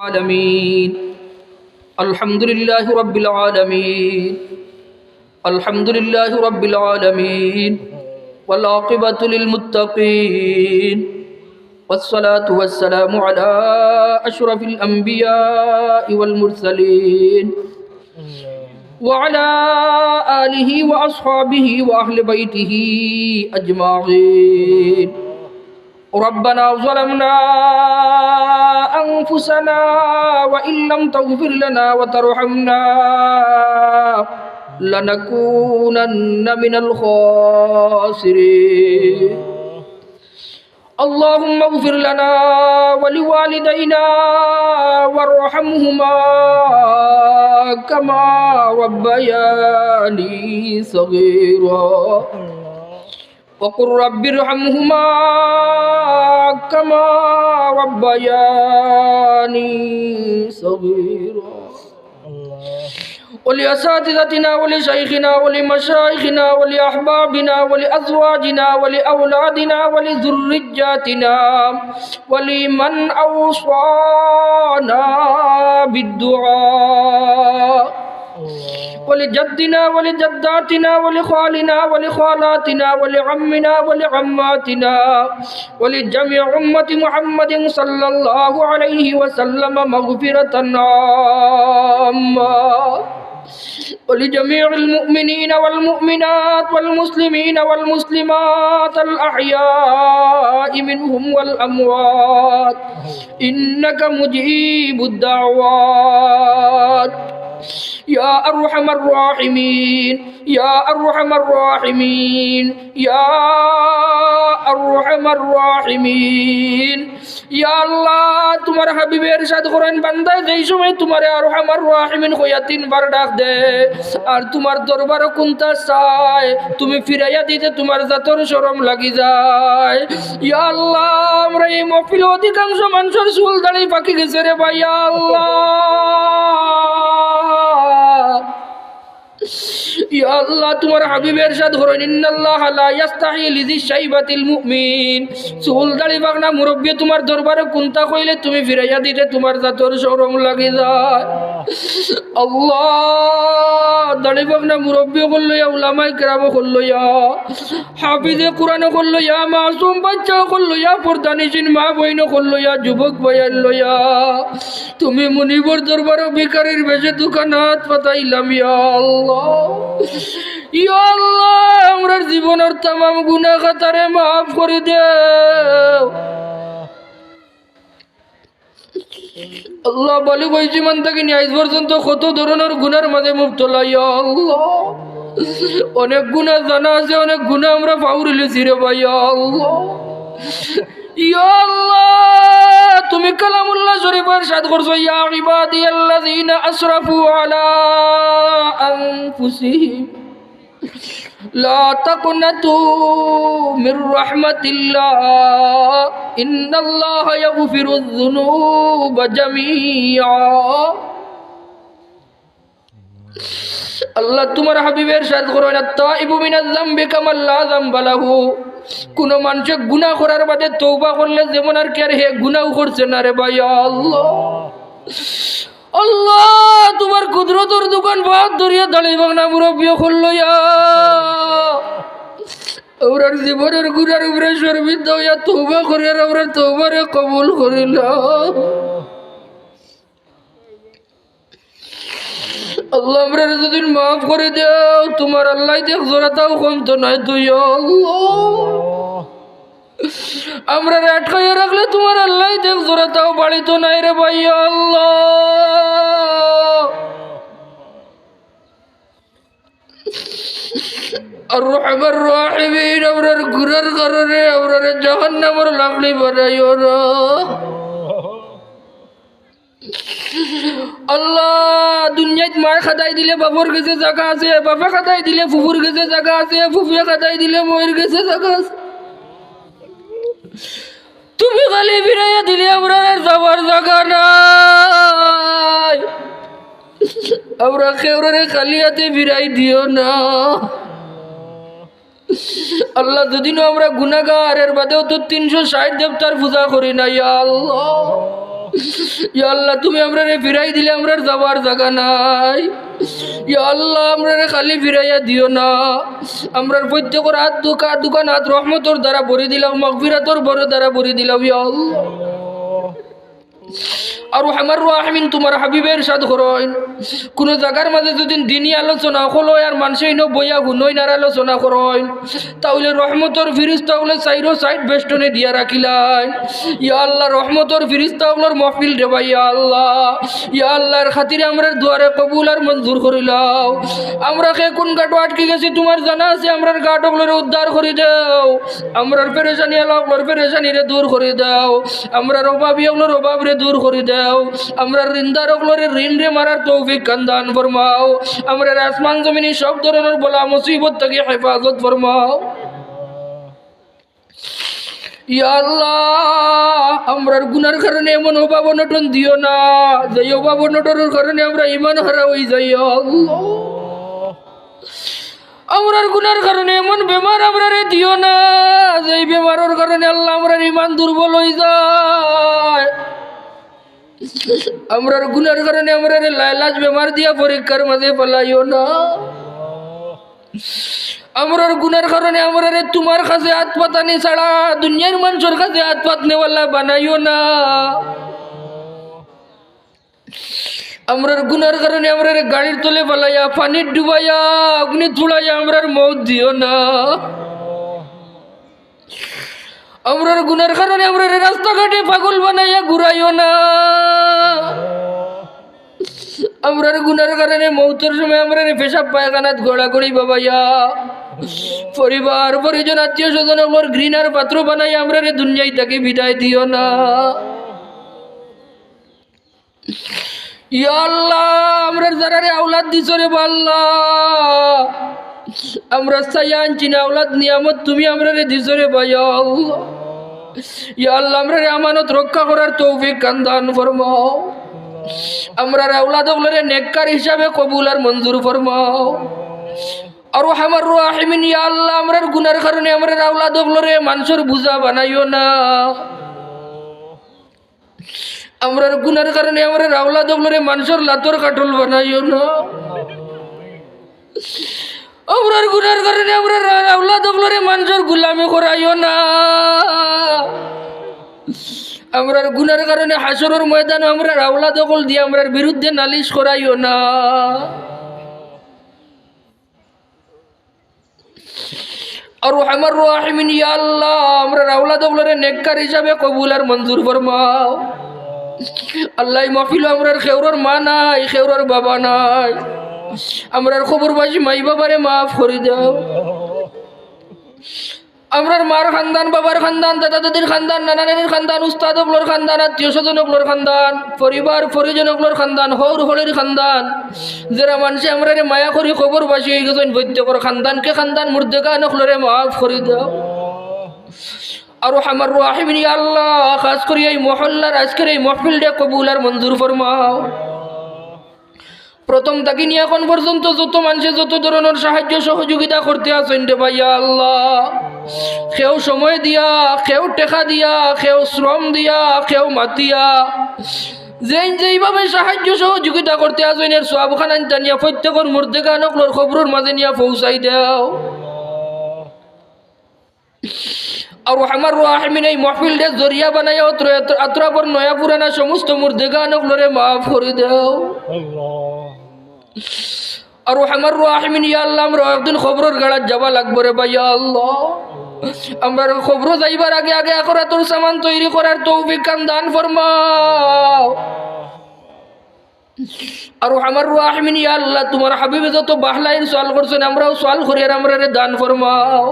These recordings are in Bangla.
العالمين الحمد لله رب العالمين الحمد لله رب العالمين والعاقبة للمتقين والصلاة والسلام على أشرف الأنبياء والمرسلين وعلى آله وأصحابه وأهل بيته أجمعين ربنا ظلمنا أنفسنا وإن لم تغفر لنا وترحمنا لنكونن من الخاسرين اللهم اغفر لنا ولوالدينا وارحمهما كما ربياني صغيرا وقل رب ارحمهما كما ربياني صغيرا ولأساتذتنا ولشيخنا ولمشايخنا ولأحبابنا ولأزواجنا ولأولادنا ولذرياتنا ولمن أوصانا بالدعاء ولجدنا ولجداتنا ولخالنا ولخالاتنا ولعمنا ولعماتنا ولجميع أمة محمد صلى الله عليه وسلم مغفرة عامة ولجميع المؤمنين والمؤمنات والمسلمين والمسلمات الأحياء منهم والأموات إنك مجيب الدعوات يا أرحم الراحمين يا أرحم الراحمين يا أرحم الراحمين يا الله তোমার হাবিবের ইরশাদ করেন বান্দা যেই সময় তোমার আরহামার রাহিমিন হইয়া তিনবার ডাক দে আর তোমার দরবারে কোনটা চায় তুমি ফিরাইয়া দিতে তোমার জাতর শরম লাগি যায় ইয়া আল্লাহ আমরা এই মাহফিলে অধিকাংশ মানুষের চুল দাড়ি পাকি গেছে রে ভাই ইয়া আল্লাহ ইয়া আল্লাহ তোমার হাবিবের ইরশাদ করেন ইন্নাল্লাহা লা ইস্তাহি লিযি শাইবাতিল মুমিন চুল দাড়ি পাকনা মুরব্বি তোমার দরবারে কোনটা কইলে তুমি ফিরাইয়া দিতে তোমার জাতর শরম লাগি যায় আল্লাহ দাড়ি পাকনা মুরব্বি কল্লয়া উলামায়ে কেরাম কল্লয়া হাফিজে কোরআন কল্লয়া মাসুম বাচ্চা কল্লয়া পর্দানিশিন মা বইন কল্লয়া যুবক বয়ান লয়া তুমি মুনিবর দরবারে ভিখারির বেশে দোকানাত পাতাইলাম ইয়া আল্লাহ ইয়া আল্লাহ আমরার জীবনের तमाम গুনাহ খাতারে maaf করে দাও আল্লাহ বলি কইছি মান থেকে নিয়ে আজ পর্যন্ত কত ধরনের গুনার মাঝে মুবতলা ইয়া আল্লাহ অনেক গুনাহ জানা আছে অনেক গুনাহ আমরা ফাউরিলেছি রে ভাই ইয়া আল্লাহ ইয়া আল্লাহ তুমি কালামুল্লাহ শরীফের ইরশাদ করছো ইয়া ইবাদিয়াল্লাযিনা আসরাফু আলা আনফুসিহিম লা তাকনাতু মির রাহমাতিল্লাহ ইন্নাল্লাহা ইয়াগফিরুয যুনুবা জামিআ আল্লাহ তোমার হাবিবের ইরশাদ করেন আত-তাইবু মিনাজ যামবি কামাল লা যামবা লাহু কোন মানুষ গুনাহ করার বাদে তওবা করলে যেমন আর কি আর হে গুনাহ করছে না রে ভাই আল্লাহ আল্লাহ তোমার কুদরতের দোকান বাদ দরিয়া দাঁড়িয়ে বাংলা মুরব্বী খুললয়া ওরার জীবনের গুনার উপরে শর্মিন্দা হইয়া তওবা করে আর আমরা তওবারে কবুল করিলাম আল্লাহ আমরা যদি মাফ করে দাও তোমার আল্লাহ দেখ জোরাতাও কম তো নাই তুই আল্লাহ আমরা আটকাইয়া রাখলে তোমার আল্লাহ দেখ জোরাতাও বাড়ি তো নাই রে ভাই আল্লাহ আর রহমান রাহিমিন আমরার গুনার কারণে আমরার জাহান্নামের লাগলি বানাইও না আল্লাহ দুনিয়াত মার খাদাই দিলে বাবর কাছে জায়গা আছে বাবা খাদাই দিলে ফুফুর কাছে জায়গা আছে ফুফিয়া খাদাই দিলে ময়ের কাছে জায়গা আছে তুমি খালি ফিরাইয়া দিলে আমরা যাবার জায়গা নাই আমরা কেউরে খালি হাতে ফিরাই দিও না আল্লাহ যদিও আমরা গুনাহগার এর বাদেও তো 360 দেবতার পূজা করি না ইয়া আল্লাহ ইয়া আল্লাহ তুমি আমরারে ফিরাই দিলে আমরার যাবার জায়গা নাই। ইয়া আল্লাহ আমরারে খালি ফিরাইয়া দিও না, আমরার প্রত্যেকের হাত দোকান হাত রহমতর দ্বারা ভরে দিলাম, মাগফিরাতর বড় দ্বারা ভরে দিলাম। ইয়া আল্লাহ আর আমার রাহিমিন তোমার হাবিবের সাথ করেন। কোন জায়গার মাঝে যদি দিনই আলোচনা হলো আর মানুষই বইয়া গুনই নার আলোচনা করেন, তাহলে রহমতর ফিরিস্তা হলে চাইরো সাইড বেষ্টনে দিয়া রাখিলেন। ইয়া আল্লাহ রহমতর ফিরিস্তা হলোর মহফিল দেবা। ইয়া আল্লাহ, ইয়া আল্লাহর খাতিরে আমরার দুয়ারে কবুল আর মঞ্জুর করিলাও। আমরা কে কোন গাটো আটকে গেছি তোমার জানা আছে, আমরার গাটগুলোর উদ্ধার করে দাও। আমরার পেরেশানি আলোর পেরেশানিরে দূর করে দাও। আমরার অভাবী হলোর অভাবরে দূর করে দাও। আমরা ঋণদার হলোরে ঋণ রে মারার তৌফিক দান ফরমাও। আমরা আসমান জমিনে সব ধরনের বলা মুসিবত থেকে হেফাজত ফরমাও। ইয়া আল্লাহ আমরার গুনার কারণে এমন অভাব অনটন দিও না যে অভাব অনটনের কারণে আমরা ইমান হারা হয়ে যাই। আল্লাহ আমরার গুনার কারণে এমন বেমার আমরারে দিও না যে বেমারের কারণে আল্লাহ আমরার ইমান দুর্বল হয়ে যায়। আমরার গুনার কারণে আমরারে লাইলাজ বেমার দিয়া পরীক্ষার মাঝে ফেলাইও না। আমরার গুনার কারণে আমরারে তোমার কাছে হাত পাতানি ছাড়া দুনিয়ার মানুষের কাছে হাত পাতনেওয়ালা বানাইও না। আমরার গুনার কারণে আমরারে গাড়ির তলে ফেলাইয়া পানির ডুবাইয়া অগ্নি ছুড়াইয়া আমরার মৌত দিও না। আমরার গুনার কারণে আমরারে রাস্তাঘাটে পাগল বানাইয়া ঘুরাইও না। আমরার গুনার কারণে মৌতের সময় আমরারে পেশাব পায়খানাত গড়াগড়ি বাবাইয়া পরিবার পরিজন আত্মীয় স্বজন ওর ঘৃণার পাত্র বানাই আমরারে দুনিয়ায় তাকে বিদায় দিও না। ইয়া আল্লাহ আমরার যারারে আওলাদ দিছো রে আল্লাহ, আমরা চাইয়া আনছি না আওলাদ নিয়ামত তুমি আমরারে দিছো রে ভাই। আল্লাহ ইয়া আল্লাহ আমরারে আমানত রক্ষা করার তৌফিক দান ফরমাও। আমরার আওলাদ ওগুলোরে নেককার হিসাবে কবুল আর মঞ্জুর ফরমাও। আর আমার রাহিমিন ইয়া আল্লাহ আমরার গুনার কারণে আমরার আওলাদ ওগুলোরে মানুষের বুঝা বানাইও না। আমরার গুনার কারণে আমরার আওলাদ ওগুলোরে মানুষের লাতর কাটল বানাইও না। আমরার গুনার কারণে আমরার আওলাদ ওগুলোরে মানুষের গুলামি করাইও না। আমরার গুনার কারণে হাসরের ময়দানে আমরার আওলাদ ওগুল দিয়ে আমরার বিরুদ্ধে নালিশ করাইও না। আর আমার রাহিমিন ইয়া আল্লাহ আমরার আওলাদ ওগুলোরে নেককার হিসাবে কবুল আর মঞ্জুর ফরমাও। আল্লাহ মাহফিল আমরার খেউরর মা নাই, খেউরর বাবা নাই, আমরার খবরবাসী মাই বাবারে মাফ করে দাও। আমরার মার খানদান, বাবার খানদান, দাদা দাদির খানদান, নানা নানির খানদান, উস্তাদ ওগুলোর খানদান, আত্মীয় স্বজন ওগুলোর খানদান, পরিবার পরিজন ওগুলোর খানদান, হৌর হলের খানদান, যারা মানুষে আমরারে মায়া করি খবরবাসী হয়ে গেছেন বৈদ্যকর খানদানকে খানদান মুর্দেগান ওগুলোরে মাফ করে দাও। আর আমার রাহিমিন ইয়া আল্লাহ খাস করে এই মহল্লার আজকের এই মাহফিলটা কবুল আর মঞ্জুর ফরমাও। প্রথম থেকে নিয়ে এখন পর্যন্ত যত মানুষে যত ধরনের সাহায্য সহযোগিতা করতে আছেন রে ভাইয়া আল্লাহ, কেউ সময় দিয়া, কেউ টেকা দিয়া, কেউ শ্রম দিয়া, কেউ মাতিয়া, যেইভাবে সাহায্য সহযোগিতা করতে আছেন এর সবখান জানিয়া প্রত্যেকের মুর্দেগানকলোর খবরের মাঝে নিয়ে পৌঁছাই দাও। আর আমার রাহিমিন এই মাহফিলটা জরিয়া বানাইয়া আত্রাপর নয়া পুরানা সমস্ত মুর্দেগানকলোরে মাফ করে দাও। আর আমার রাহিমিন ইয়া আল্লাহ আমরা একদিন খবরের গাড়াত যাবা লাগবো রে ভাই। আল্লাহ আমরা খবর যাইবার আগে আগে আখিরাতের সামান তৈরি করার তৌফিক দান ফরমাও। আর আমার রাহিমিন ইয়া আল্লাহ তোমার হাবিবে যত বাহলাইন সওয়াল করছেন আমরাও সওয়াল করি আর আমরারে দান ফরমাও।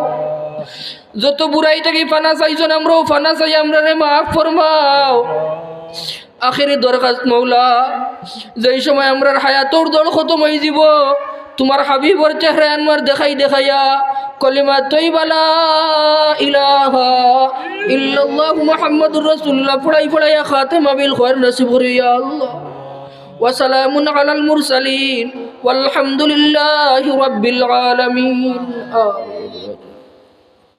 যত বুড়াই থেকে ফানা চাইছেন আমরাও ফানা চাই আমরারে মাফ ফরমাও। আখেরি দরখাস্ত মৌলা, যেই সময় আমরার হায়াতর দল খতম হয়ে যাব তোমার হাবিবর চেহারা আনওয়ার দেখাই দেখাইয়া কলিমা তৈবা লা ইলাহা ইল্লাল্লাহু মুহাম্মাদুর রাসূলুল্লাহ পড়াই পড়াইয়া খাতেমা বিল খায়র নসিব করিয়া আল্লাহ। ওয়া সালামুন আলাল মুরসালিন ওয়ালহামদুলিল্লাহি রাব্বিল আলামিন।